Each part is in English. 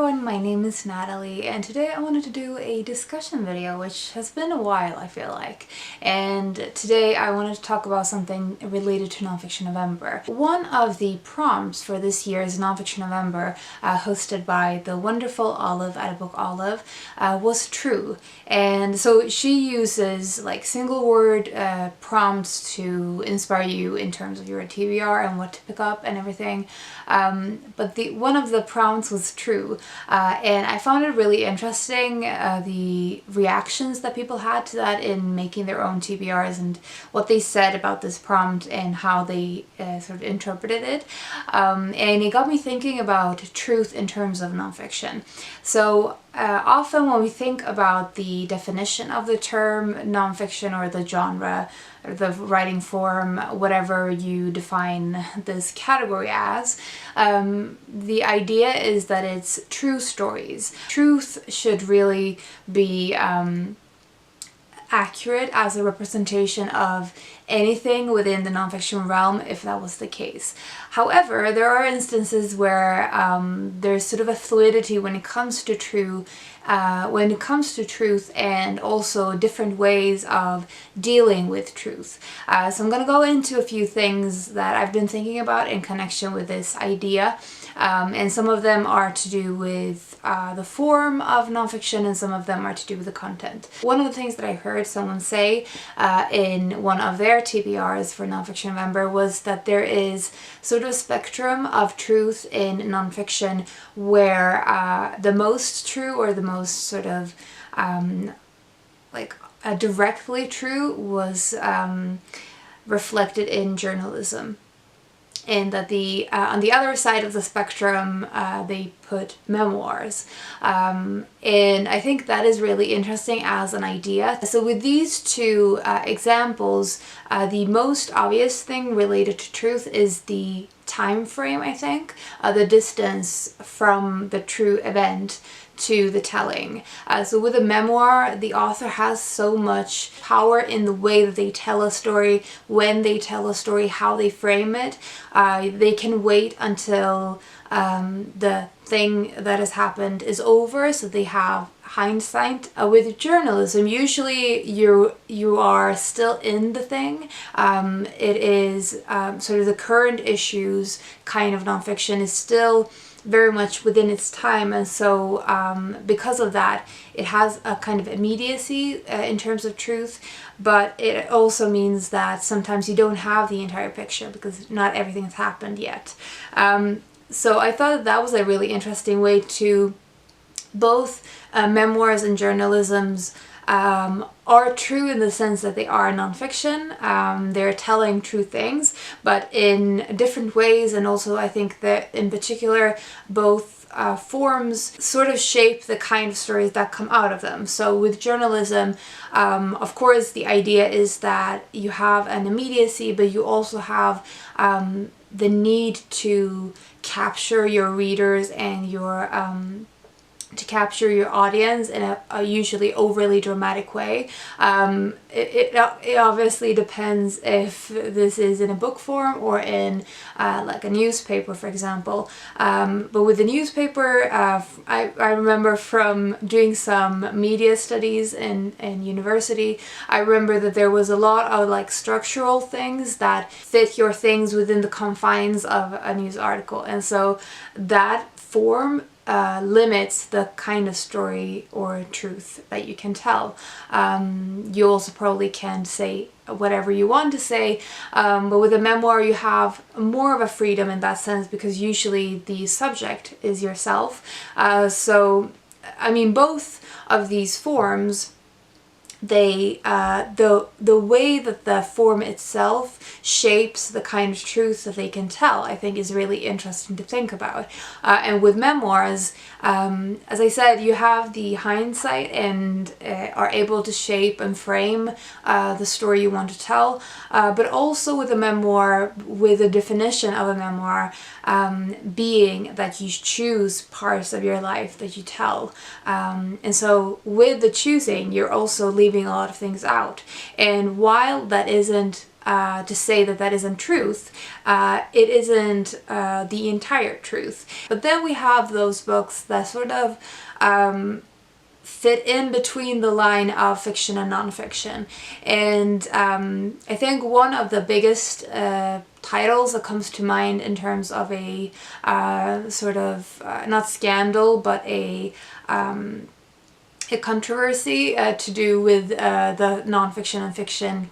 everyone, my name is Natalie and today I wanted to do a discussion video, which has been a while I feel like. And today I wanted to talk about something related to Nonfiction November. One of the prompts for this year's Nonfiction November, hosted by the wonderful Olive at a Book Olive, was true. And so she uses like single word prompts to inspire you in terms of your TBR and what to pick up and everything. But one of the prompts was true, and I found it really interesting, the reactions that people had to that in making their own TBRs and what they said about this prompt and how they sort of interpreted it. And it got me thinking about truth in terms of nonfiction. So often when we think about the definition of the term nonfiction or the genre, or the writing form, whatever you define this category as, the idea is that it's true stories. Truth should really be accurate as a representation of anything within the nonfiction realm if that was the case. However, there are instances where there's sort of a fluidity when it comes to truth and also different ways of dealing with truth. So I'm going to go into a few things that I've been thinking about in connection with this idea. And some of them are to do with the form of nonfiction and some of them are to do with the content. One of the things that I heard someone say in one of their TBRs for Nonfiction November was that there is sort of a spectrum of truth in nonfiction where the most true or the most sort of directly true was reflected in journalism. And that on the other side of the spectrum, they put memoirs. And I think that is really interesting as an idea. So with these two examples, the most obvious thing related to truth is the time frame, I think, the distance from the true event to the telling. So with a memoir, the author has so much power in the way that they tell a story, when they tell a story, how they frame it. They can wait until the thing that has happened is over, so they have hindsight. With journalism, usually you are still in the thing. It is sort of the current issues kind of nonfiction is still very much within its time, and so because of that it has a kind of immediacy in terms of truth, but it also means that sometimes you don't have the entire picture because not everything has happened yet. So I thought that was a really interesting way to both memoirs and journalisms are true in the sense that they are nonfiction. They're telling true things, but in different ways, and also I think that in particular both forms sort of shape the kind of stories that come out of them. So with journalism, of course the idea is that you have an immediacy, but you also have the need to capture your readers and your to capture your audience in a usually overly dramatic way. It obviously depends if this is in a book form or in like a newspaper, for example. But with the newspaper, I remember from doing some media studies in university, I remember that there was a lot of like structural things that fit your things within the confines of a news article, and so that form limits the kind of story or truth that you can tell. You also probably can say whatever you want to say, but with a memoir you have more of a freedom in that sense because usually the subject is yourself. So I mean, both of these forms, they the way that the form itself shapes the kind of truth that they can tell, I think is really interesting to think about. And with memoirs, as I said, you have the hindsight and are able to shape and frame the story you want to tell, but also with a memoir, with the definition of a memoir being that you choose parts of your life that you tell, and so with the choosing you're also leaving a lot of things out. And while that isn't to say that that isn't truth, it isn't the entire truth. But then we have those books that sort of fit in between the line of fiction and nonfiction. And I think one of the biggest titles that comes to mind in terms of a sort of, not scandal, but a controversy to do with the nonfiction and fiction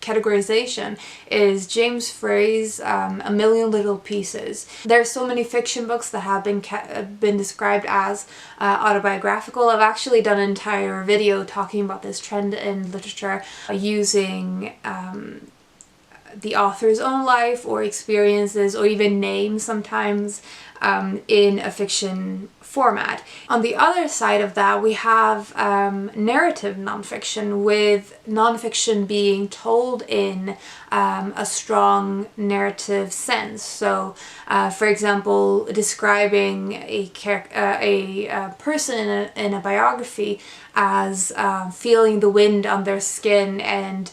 categorization is James Frey's A Million Little Pieces. There are so many fiction books that have been described as autobiographical. I've actually done an entire video talking about this trend in literature using the author's own life or experiences or even names sometimes in a fiction format. On the other side of that, we have narrative nonfiction, with nonfiction being told in a strong narrative sense. So, for example, describing a person in a biography as feeling the wind on their skin and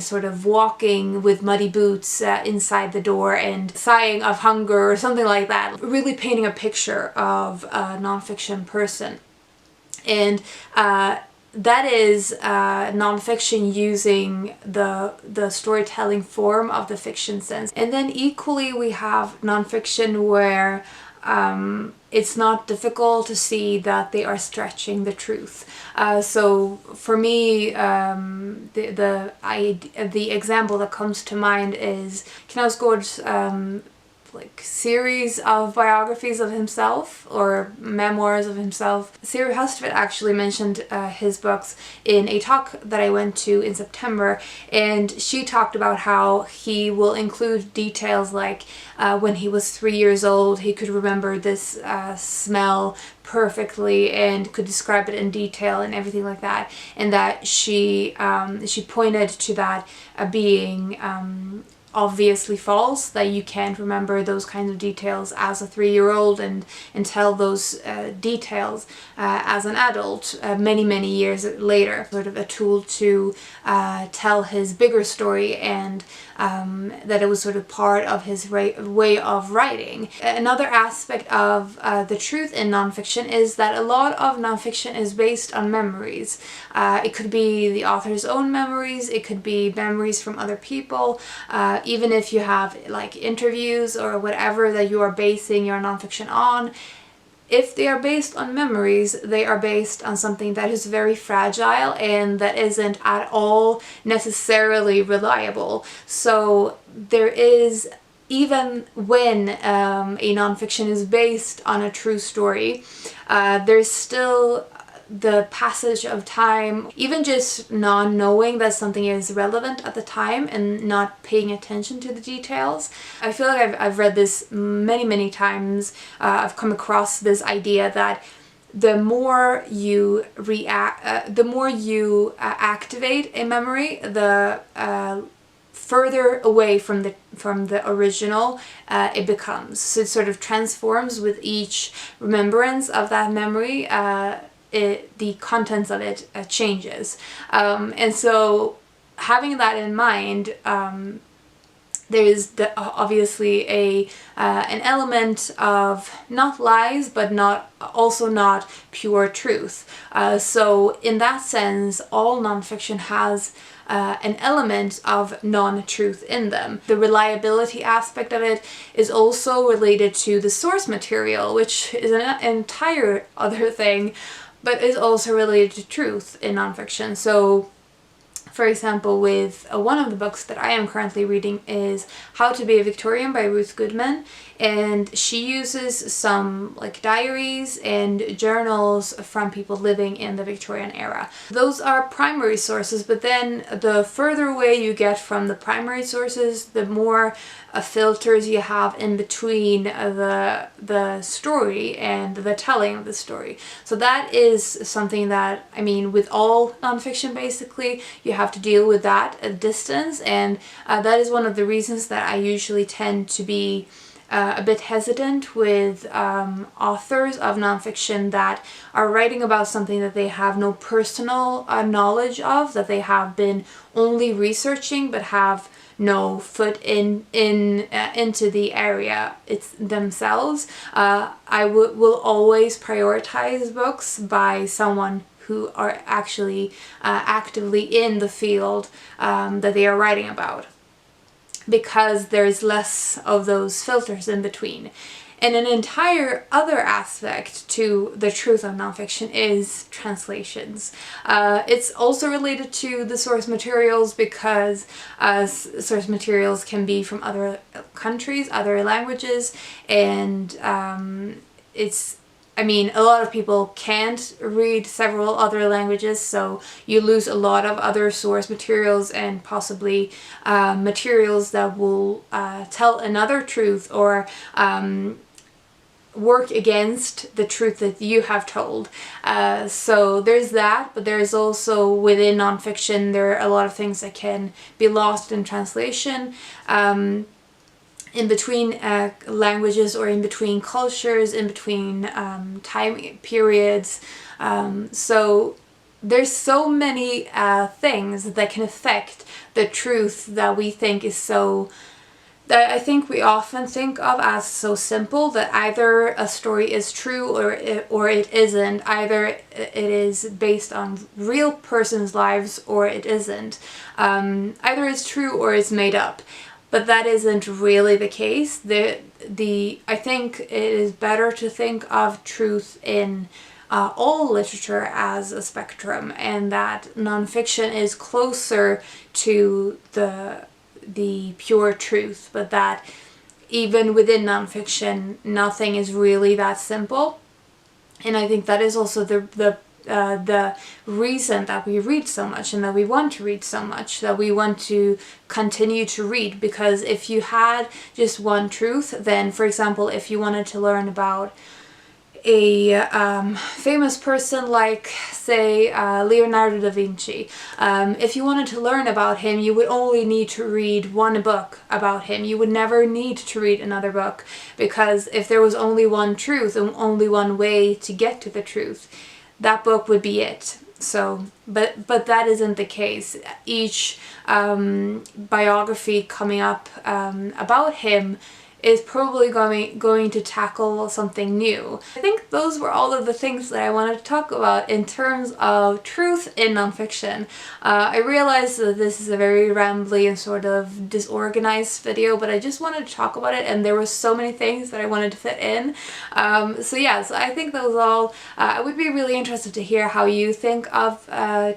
sort of walking with muddy boots inside the door and sighing of hunger or something like that. Really painting a picture of a nonfiction person. And that is nonfiction using the storytelling form of the fiction sense. And then equally we have nonfiction where it's not difficult to see that they are stretching the truth. So for me, the example that comes to mind is Knausgård's like series of biographies of himself or memoirs of himself. Siri Hustvedt actually mentioned his books in a talk that I went to in September, and she talked about how he will include details like when he was 3 years old, he could remember this smell perfectly and could describe it in detail and everything like that, and that she pointed to that being obviously false, that you can't remember those kinds of details as a 3-year-old and tell those details as an adult many years later. Sort of a tool to tell his bigger story, and that it was sort of part of his way of writing. Another aspect of the truth in nonfiction is that a lot of nonfiction is based on memories. It could be the author's own memories, it could be memories from other people, even if you have like interviews or whatever that you are basing your nonfiction on. If they are based on memories, they are based on something that is very fragile and that isn't at all necessarily reliable. So there is, even when a nonfiction is based on a true story, there's still the passage of time, even just non-knowing that something is relevant at the time and not paying attention to the details. I feel like I've read this many times. I've come across this idea that the more you activate a memory, the further away from the original it becomes. So it sort of transforms with each remembrance of that memory. The contents of it changes, and so having that in mind, there is obviously an element of not lies, but not pure truth. So in that sense, all nonfiction has an element of non-truth in them. The reliability aspect of it is also related to the source material, which is an entire other thing, but is also related to truth in nonfiction. So, for example, with one of the books that I am currently reading is How to Be a Victorian by Ruth Goodman, and she uses some like diaries and journals from people living in the Victorian era. Those are primary sources, but then the further away you get from the primary sources, the more filters you have in between the story and the telling of the story. So that is something that, I mean, with all nonfiction basically, you have to deal with that at distance, and that is one of the reasons that I usually tend to be a bit hesitant with authors of nonfiction that are writing about something that they have no personal knowledge of, that they have been only researching but have no foot into the area it's themselves. I will always prioritize books by someone who are actually actively in the field that they are writing about, because there's less of those filters in between. And an entire other aspect to the truth of nonfiction is translations. It's also related to the source materials, because source materials can be from other countries, other languages, and I mean, a lot of people can't read several other languages, so you lose a lot of other source materials and possibly materials that will tell another truth or work against the truth that you have told. So there's that, but there's also, within nonfiction, there are a lot of things that can be lost in translation. In between languages, or in between cultures, in between time periods. So there's so many things that can affect the truth that we think is so, that I think we often think of as so simple, that either a story is true or it isn't. Either it is based on real persons' lives or it isn't. Either it's true or it's made up. But that isn't really the case. I think it is better to think of truth in all literature as a spectrum, and that nonfiction is closer to the pure truth, but that even within nonfiction, nothing is really that simple. And I think that is also the reason that we read so much, and that we want to read so much, that we want to continue to read. Because if you had just one truth, then, for example, if you wanted to learn about a famous person like, say, Leonardo da Vinci, if you wanted to learn about him, you would only need to read one book about him. You would never need to read another book, because if there was only one truth and only one way to get to the truth, that book would be it. So, but that isn't the case. Each biography coming up about him is probably going to tackle something new. I think those were all of the things that I wanted to talk about in terms of truth in nonfiction. I realize that this is a very rambly and sort of disorganized video, but I just wanted to talk about it, and there were so many things that I wanted to fit in. So yeah, so I think that was all. I would be really interested to hear how you think of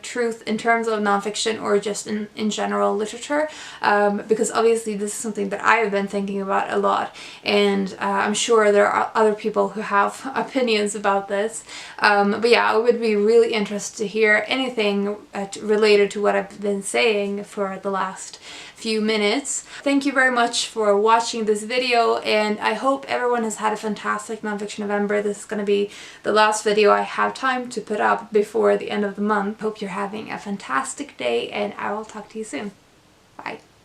truth in terms of nonfiction, or just in general literature, because obviously this is something that I have been thinking about a lot. And I'm sure there are other people who have opinions about this. But yeah, I would be really interested to hear anything related to what I've been saying for the last few minutes. Thank you very much for watching this video, and I hope everyone has had a fantastic Nonfiction November. This is going to be the last video I have time to put up before the end of the month. Hope you're having a fantastic day, and I will talk to you soon. Bye.